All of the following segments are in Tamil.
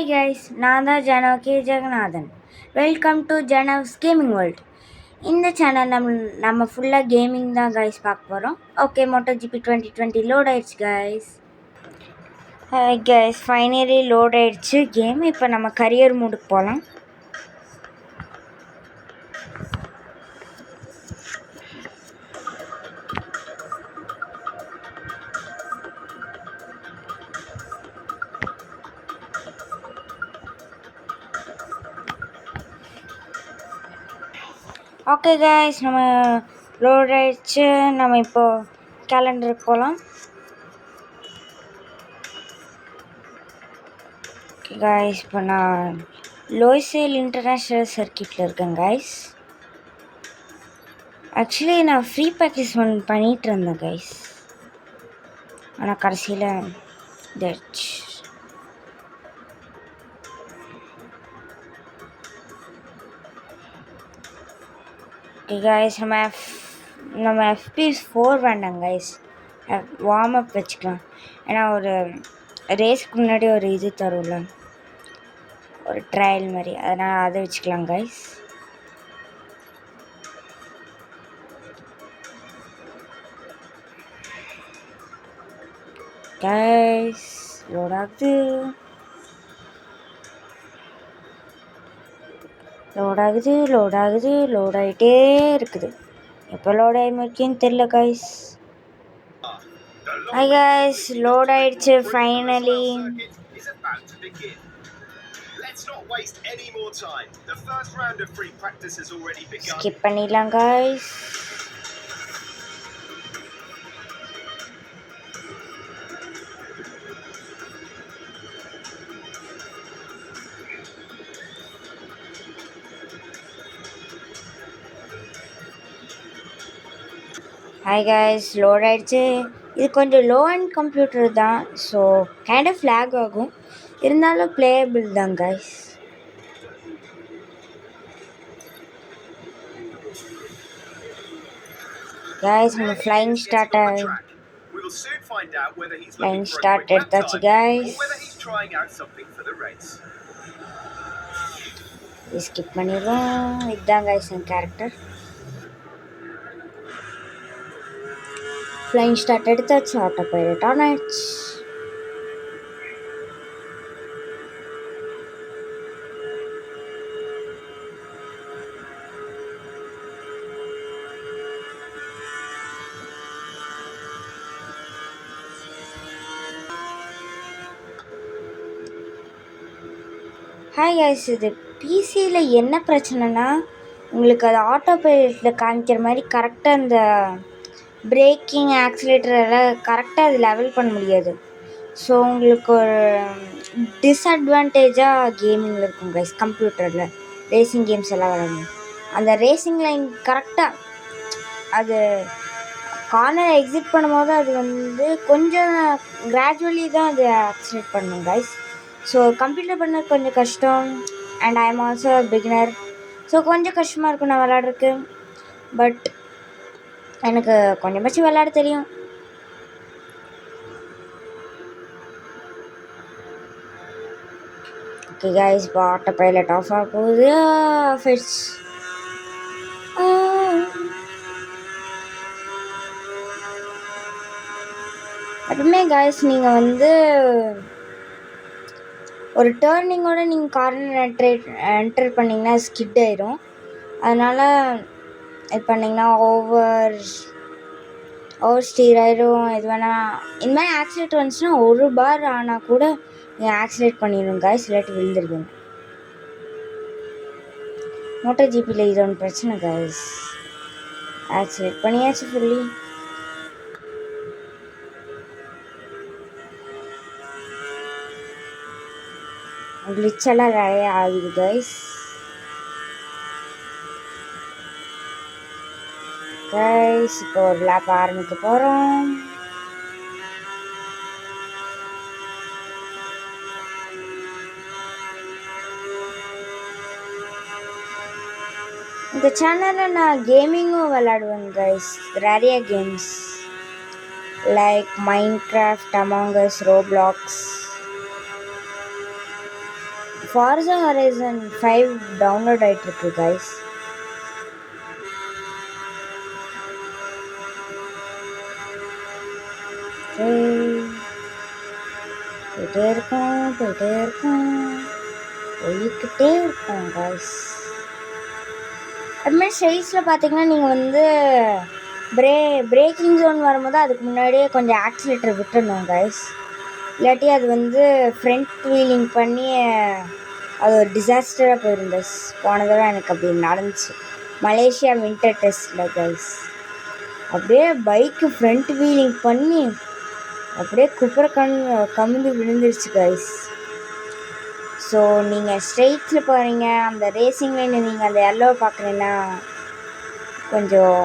Hey guys, நான் தான் Jano K Jeganathan. Welcome to ஜனவ்ஸ் கேமிங் வேர்ல்ட். இந்த சேனல் நம்ம ஃபுல்லாக கேமிங் தான் கைஸ் பார்க்க போகிறோம். ஓகே, MotoGP 2020 லோட் ஆயிடுச்சு guys. Hi guys, finally load ஆயிடுச்சு கேம். இப்போ நம்ம கரியர் மூடுக்கு போகலாம். ஓகே கைஸ், நம்ம லோட் ஆயிடுச்சு. நம்ம இப்போது கேலண்டருக்கு போகலாம். ஓகே கைஸ், இப்போ நான் லோய்சேல் இன்டர்நேஷ்னல் சர்க்கியூட்டில் இருக்கேன் கைஸ். ஆக்சுவலி நான் ஃப்ரீ ப்ராக்டிஸ் பண்ணிகிட்டு இருந்தேன் கைஸ், ஆனால் கடைசியில் இதாயிடுச்சு. ஓகே கைஸ், நம்ம FPS 4 வேண்டாம் கைஸ், வார்ம் அப் வச்சுக்கலாம். ஏன்னா ஒரு ரேஸ்க்கு முன்னாடி ஒரு இது தரும்ல, ஒரு ட்ரையல் மாதிரி, அதனால் அதை வச்சுக்கலாம் கைஸ். கைஸ் லோட் ஆகுது, லோட் ஆகிட்டே இருக்குது. எப்போ லோட் ஆகி முடிக்குன்னு தெரில கைஸ். ஹாய் கைஸ், லோட் ஆயிடுச்சு ஃபைனலி. ஸ்கிப் பண்ணிடலாம் கைஸ். ஹாய் கைஸ், லோட் ஆகிடுச்சு. இது கொஞ்சம் லோ அண்ட் கம்ப்யூட்டர் தான், ஸோ கைண்ட் ஆஃப் லேக் ஆகும், இருந்தாலும் பிளேயபிள் தான் கைஸ். கைஸ், நம்ம ஃப்ளைங் ஸ்டார்ட் எடுத்தாச்சு கைஸ். ஸ்கிப் பண்ணிடுவோம். இதுதான் கைஸ் என் கேரக்டர். ஃப்ளைங் ஸ்டார்ட் எடுத்தாச்சு, ஆட்டோ பைலட் ஆன் ஆயிடுச்சு. ஹாய் கைஸ், இது பிசியில் என்ன பிரச்சனைனா, உங்களுக்கு அது ஆட்டோ பைலட்டில் காமிக்கிற மாதிரி கரெக்டாக அந்த பிரேக்கிங் ஆக்சிலேட்டர் எல்லாம் கரெக்டாக அது லெவல் பண்ண முடியாது. ஸோ உங்களுக்கு ஒரு டிஸ்அட்வான்டேஜாக கேமிங்கில் இருக்கும் கைஸ். கம்ப்யூட்டரில் ரேசிங் கேம்ஸ் எல்லாம் விளையாடணும், அந்த ரேசிங் லைன் கரெக்டாக அது கார்னர் எக்ஸிட் பண்ணும்போது அது கொஞ்சம் கிராஜுவலி தான் அது ஆக்சிலேட் பண்ணணும் கைஸ். ஸோ கம்ப்யூட்டர் பண்ண கொஞ்சம் கஷ்டம். And I am also beginner, so கொஞ்சம் கஷ்டமாக இருக்கும் நான் விளையாடுறதுக்கு. பட் எனக்கு கொஞ்சமாச்சும் விளையாட தெரியும். ஓகே கைஸ், இப்போ ஆட்டோ பைலட் ஆஃப் ஆக போகுது. ஃபிட்ஸ் எப்பவுமே கைஸ் நீங்கள் ஒரு டேர்னிங்கோடு நீங்கள் கார்னர் என்டர் பண்ணிங்கன்னா ஸ்கிட் ஆயிரும். அதனால் இது பண்ணிங்கன்னா ஓவர் ஸ்டீர் ஆயிரும். இது வேணால் இந்த மாதிரி ஆக்சிலேட் வந்துச்சுன்னா ஒரு பார் ஆனால் கூட நீங்கள் ஆக்சிலேட் பண்ணிடுங்க கைஸ், இல்லாட்டி விழுந்துருவீங்க. MotoGPயில் இது ஒன்று பிரச்சனை கைஸ், ஆக்சிலேட் பண்ணியாச்சு ஃபுல்லி. கிளிச்செல்லாம் நிறைய ஆகுது கைஸ். கைஸ், இப்போ ஒரு லேப் ஆரம்பிக்க போகிறோம். இந்த சேனலில் நான் கேமிங்கும் விளையாடுவேன் கைஸ், நிறைய games like Minecraft, among us, Roblox, Forza Horizon 5 download ஆகிட்டு இருக்கு கைஸ். போயிட்டே போயிட்டே போய்கிட்டே இருக்கும் கைஸ். அதுமாதிரி ஸ்டைல்ஸில் பார்த்தீங்கன்னா நீங்கள் வந்து பிரேக்கிங் ஜோன் வரும்போது அதுக்கு முன்னாடியே கொஞ்சம் ஆக்சிலேட்டர் விட்டுடணும் கைஸ். இல்லாட்டி அது வந்து ஃப்ரண்ட் வீலிங் பண்ணி அது ஒரு டிசாஸ்டராக போயிடும் கைஸ். போன தடவை எனக்கு அப்படி நடந்துச்சு மலேசியா வின்டர் டெஸ்ட்டில் கைஸ். அப்படியே பைக்கு ஃப்ரண்ட் வீலிங் பண்ணி அப்படியே கமுந்து விழுந்துருச்சு கைஸ். ஸோ நீங்கள் ஸ்ட்ரெயிட்ஸில் போகிறீங்க, அந்த ரேசிங் லைனில் நீங்கள் அந்த எல்லோ பார்க்குறீங்கன்னா கொஞ்சம்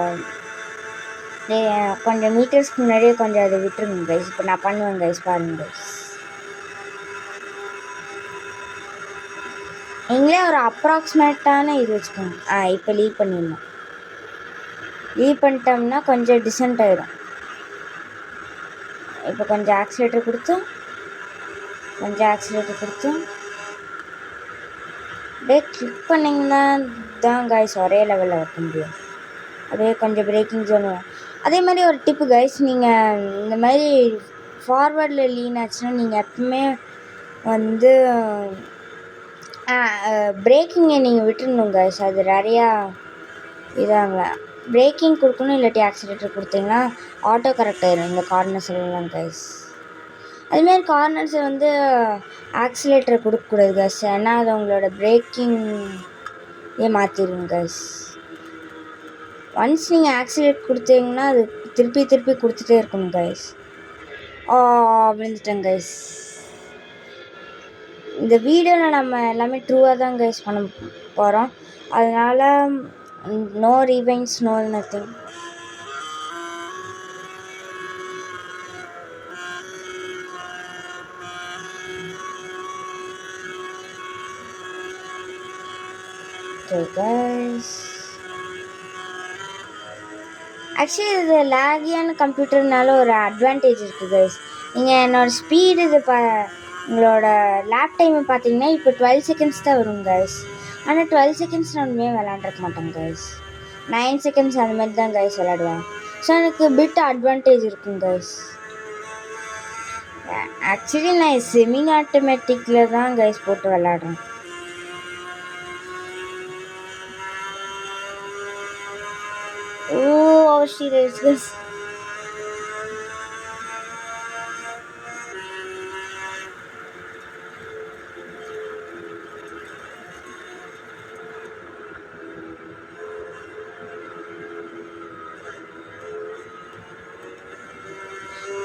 மீட்டர்ஸ்க்கு முன்னாடியே கொஞ்சம் அதை விட்டுருங்க கைஸ். இப்போ நான் பண்ணுவேன் கைஸ், பாருங்க கைஸ். நீங்களே ஒரு அப்ராக்சிமேட்டான இது வச்சுக்கோங்க. இப்போ லீவ் பண்ணிடணும். லீவ் பண்ணிட்டோம்னா கொஞ்சம் டிசென்ட் ஆகிடும். இப்போ கொஞ்சம் ஆக்சிலேட்டர் கொடுத்து அப்படியே கிளிக் பண்ணிங்கன்னா தான் கைஸ் ஒரே லெவலில் வைக்க முடியும். அப்படியே கொஞ்சம் பிரேக்கிங் ஜோன். அதே மாதிரி ஒரு டிப்பு கைஸ், நீங்கள் இந்த மாதிரி ஃபார்வர்டில் லீன் ஆச்சுன்னா நீங்கள் எப்பவுமே வந்து பிரேக்கிங்கை நீங்கள் விட்டுடணும் கைஸ். அது நிறையா இதாங்க பிரேக்கிங் கொடுக்கணும், இல்லாட்டி ஆக்சிலேட்டர் கொடுத்தீங்கன்னா ஆட்டோ கரெக்ட் ஆயிடும் இந்த கார்னர்ஸ் எல்லாம் கைஸ். அதுமாரி கார்னர்ஸை வந்து ஆக்சிலேட்டர் கொடுக்கக்கூடாது கைஸ், ஏன்னா அது உங்களோட பிரேக்கிங் மாற்றிடுங்க கைஸ். ஒன்ஸ் நீங்கள் ஆக்சிலேட் கொடுத்தீங்கன்னா அது திருப்பி கொடுத்துட்டே இருக்கணும் கைஸ். விழுந்துட்டேன் கைஸ். இந்த வீடியோவில் நம்ம எல்லாமே ட்ரூவாக தான் கைஸ் பண்ண போகிறோம். அதனால் no rewinds, no nothing. Guys actually இது லேகியான கம்ப்யூட்டர்னால ஒரு அட்வான்டேஜ் இருக்குது கைஸ். நீங்கள் என்னோடய ஸ்பீடு உங்களோட லேப் டைமை பார்த்தீங்கன்னா இப்போ 12 செகண்ட்ஸ் தான் வரும் கைஸ். ஆனால் 12 செகண்ட்ஸ் நான் ஒன்றுமே விளாண்டுருக்க மாட்டேன் கைஸ். 9 செகண்ட்ஸ் அந்த மாதிரி தான் கைஸ் விளாடுவேன். ஸோ எனக்கு பிட் அட்வான்டேஜ் இருக்குங்க கைஸ். ஆக்சுவலி நான் செமி ஆட்டோமேட்டிக்கில் தான் கைஸ் போட்டு விளாடுறேன். சீரியஸ்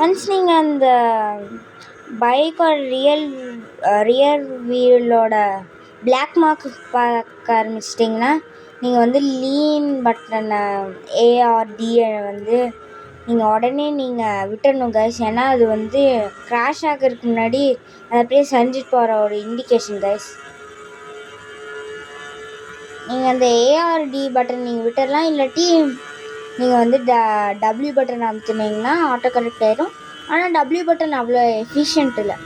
ஒன்ஸ் நீங்கள் அந்த பைக்கோட ரியர் வீலோட பிளாக் மார்க் பார்க்க ஆரம்பிச்சிட்டிங்கன்னா நீங்கள் வந்து லீன் பட்டனை ARDயை வந்து நீங்கள் உடனே நீங்கள் விட்டுடணும் கைஸ். ஏன்னா அது வந்து க்ராஷ் ஆகிறதுக்கு முன்னாடி அது அப்படியே செஞ்சுட்டு போகிற ஒரு இண்டிகேஷன் கைஸ். நீங்கள் அந்த ARD பட்டன் நீங்கள் விட்டுடலாம், இல்லாட்டி நீங்கள் வந்து W பட்டன் அமுத்துனீங்கன்னா ஆட்டோ கரெக்ட் ஆகிடும். ஆனால் W பட்டன் அவ்வளோ எஃபிஷியன்ட் இல்லை.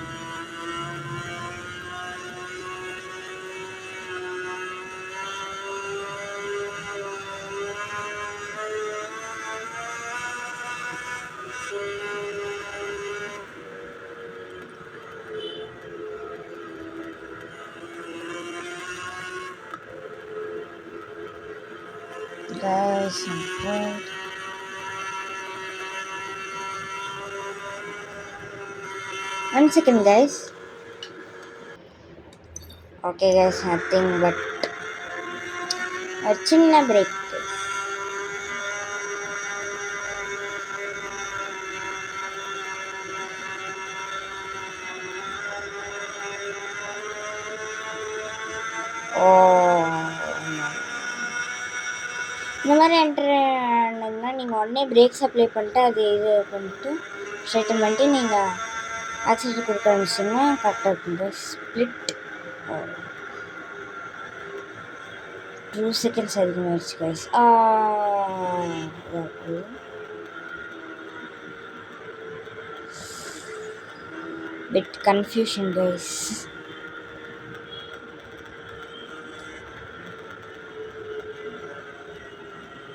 Guys, I'm bored. One second guys. Okay guys, nothing but a chinna break. இந்த மாதிரி என்ட்ருன்னா நீங்கள் உடனே பிரேக்ஸ் அப்ளை பண்ணிட்டு அது இது பண்ணிட்டு ஸ்ட்ரைட்டன் பண்ணிட்டு நீங்கள் ஆக்சிலேட்டர் கொடுக்க ஆரம்பிச்சிங்கன்னா கரெக்டாக இருக்குங்க. ஸ்ப்ளிட் 2 செகண்ட்ஸ் அதிகமாகிடுச்சு guys. Bit confusion guys.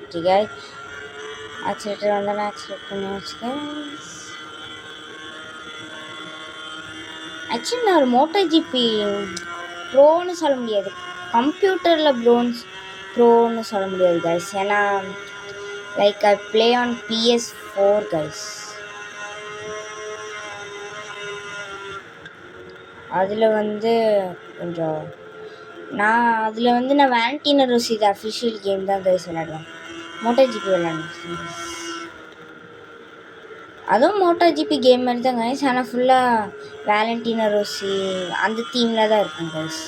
Okay guys, accelerator வந்தாலும் ஆக்சிலேட் பண்ணி வச்சுக்க. ஆக்சுவலி நான் ஒரு மோட்டோ ஜிபி ப்ரோன்னு சொல்ல முடியாது, கம்ப்யூட்டரில் ப்ரோன்னு சொல்ல முடியாது கைஸ். ஏன்னா like I play on PS4 guys. அதில் வந்து கொஞ்சம் நான் வேலண்டினோ ரோஸி இது அஃபிஷியல் கேம் தான் கைஸ் விளையாடுவேன். மோட்டோ ஜிபி விளையாடுவேன், அதுவும் மோட்டோ ஜிபி கேம் மாதிரி தான் கைஸ். ஆனால் ஃபுல்லாக வேலண்டினோ ரோஸி அந்த தீமில் தான் இருக்கும் கைஸ்.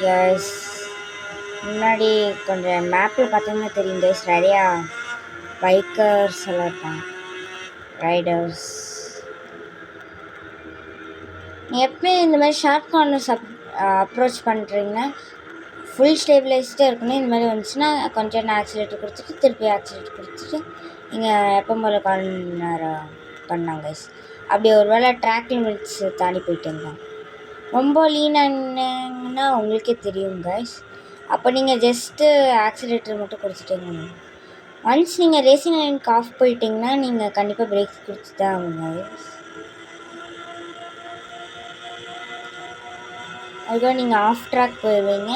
கைஸ் முன்னாடி கொஞ்சம் மேப்பில் பார்த்தீங்கன்னா தெரியும் கைஸ், நிறையா பைக்கர்ஸ் எல்லாம் இருப்பாங்க, ரைடர்ஸ். நீங்கள் எப்பவுமே இந்த மாதிரி ஷார்ட் கார்னர்ஸ் அப்ரோச் பண்ணுறீங்கன்னா ஃபுல் ஸ்டேபிளைஸ்டாக இருக்கணும். இந்த மாதிரி வந்துச்சுன்னா கொஞ்சம் ஆக்சிலேட்டர் கொடுத்துட்டு திருப்பி ஆக்சிலேட்டர் கொடுத்துட்டு நீங்கள் எப்போ போல் கார்னர் பண்ணாங்க கைஸ். அப்படி ஒரு வேளை ட்ராக் லிமிட்ஸ் தாண்டி போயிட்டு இருந்தாங்க, ரொம்ப லீனாங்கன்னா உங்களுக்கே தெரியும் கைஸ். அப்போ நீங்கள் ஜஸ்ட்டு ஆக்சிலேட்டர் மட்டும் கொடுத்துட்டீங்க. ஒன்ஸ் நீங்கள் ரேசிங் லைனுக்கு ஆஃப் போயிட்டிங்கன்னா நீங்கள் கண்டிப்பாக பிரேக் கொடுத்து தான் ஆகுங்க கைஸ். அதுக்காக நீங்கள் ஆஃப் ட்ராக் போயிடுவீங்க,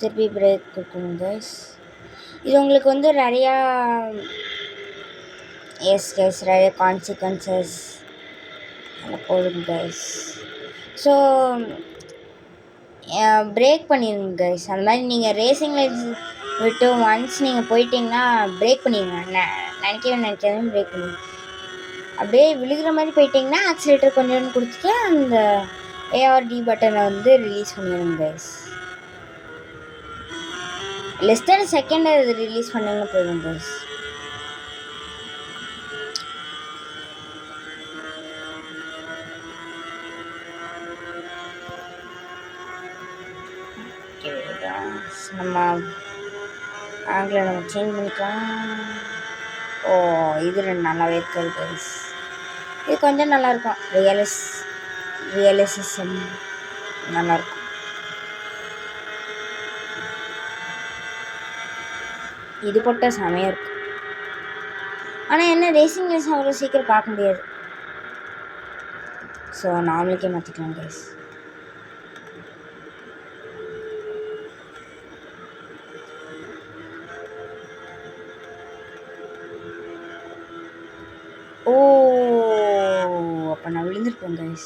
திருப்பி பிரேக் கொடுக்கணும் கைஸ். இது உங்களுக்கு வந்து நிறையா நிறைய கான்சிக்வன்சஸ் போடுங்க கைஸ். ஸோ பிரேக் பண்ணிடுங்க கைஸ். அந்த மாதிரி நீங்கள் ரேசிங் லைன்ஸ் விட்டு ஒன்ஸ் நீங்கள் போயிட்டீங்கன்னா பிரேக் பண்ணிடுங்க, நினைக்காம பிரேக் பண்ணிடுங்க. அப்படியே விழுகிற மாதிரி போயிட்டிங்கன்னா ஆக்சிலேட்டர் கொஞ்சம் கொடுத்துட்டு அந்த ARD பட்டனை வந்து ரிலீஸ் பண்ணிடுங்க கைஸ். லெஸ் தென் செகண்ட் அது ரிலீஸ் பண்ணிங்கன்னா போயிடும் கைஸ். நம்ம ஆங்கில நம்ம சேஞ்ச் பண்ணிக்கலாம். ஓ இது நல்லாவே இருக்குது கைஸ், இது கொஞ்சம் நல்லாயிருக்கும், ரியலிசம் நல்லாயிருக்கும். இது போட்டால் செமையாக இருக்கும். ஆனால் என்ன ரேசிங் லைன்ஸ் அவ்வளோ சீக்கிரம் பார்க்க முடியாது. ஸோ நார்மலுக்கே மாற்றிக்கலாம் கைஸ். ஓ அப்போ நான் விழுந்திருப்பேன் கைஸ்.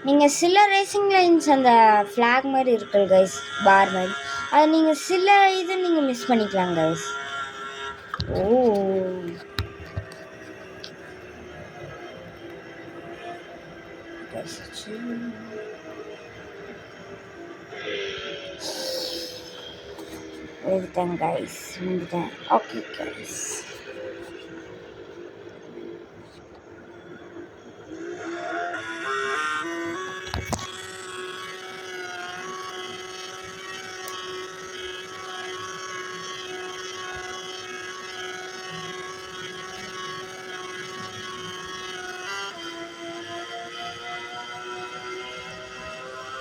நீங்கள் சில ரேசிங் லைன்ஸ் அந்த ஃப்ளாக் மாதிரி இருக்குல்ல கைஸ், பார் மாதிரி, அது நீங்கள் சில இது நீங்கள் மிஸ் பண்ணிக்கலாம் கைஸ். ஓ எழுதிட்டேன் கைஸ், எழுதிட்டேன். Okay guys,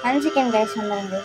one second guys வந்துடுங்க.